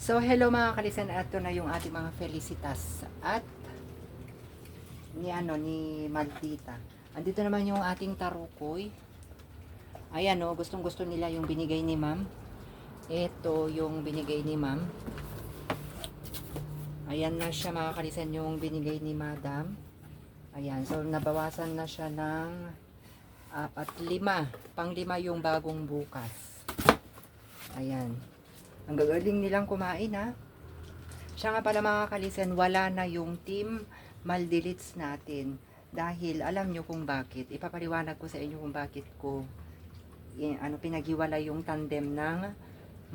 So, hello mga kalisan, ito na yung ating mga Felicitas at ni Maldita. Andito naman yung ating tarukoy. Ayan o, gustong gusto nila yung binigay ni ma'am. Ito yung binigay ni ma'am. Ayan na siya mga kalisan, yung binigay ni madam. Ayan, so nabawasan na siya ng 5. Pang-5 yung bagong bukas. Ayan. Ang gagaling nilang kumain ha. Siya nga pala mga kalisan, wala na yung team Maldilits natin. Dahil alam nyo kung bakit. Ipapaliwanag ko sa inyo kung bakit ko pinaghiwalay yung tandem ng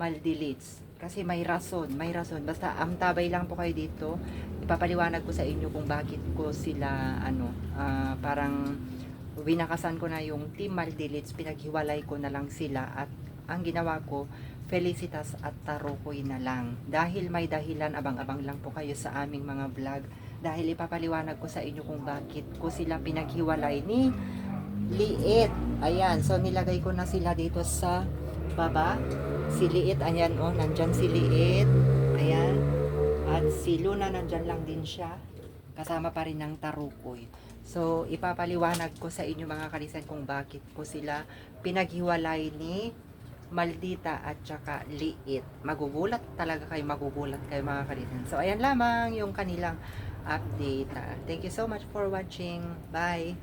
Maldilits. Kasi may rason. Basta amtabay lang po kayo dito. Ipapaliwanag ko sa inyo kung bakit ko sila parang winakasan ko na yung team Maldilits. Pinaghiwalay ko na lang sila at ang ginawa ko Felicitas at Tarukoy na lang. Dahil may dahilan, abang-abang lang po kayo sa aming mga vlog. Dahil ipapaliwanag ko sa inyo kung bakit ko sila pinaghiwalay ni Liit. Ayan, so nilagay ko na sila dito sa baba. Si Liit, ayan o, nandyan si Liit. Ayan. At si Luna, nandyan lang din siya. Kasama pa rin ng Tarukoy. So, ipapaliwanag ko sa inyo mga kalisan kung bakit ko sila pinaghiwalay ni Maldita at saka Liit. Magugulat kayo mga kalitan. So, ayan lamang yung kanilang update. Thank you so much for watching. Bye!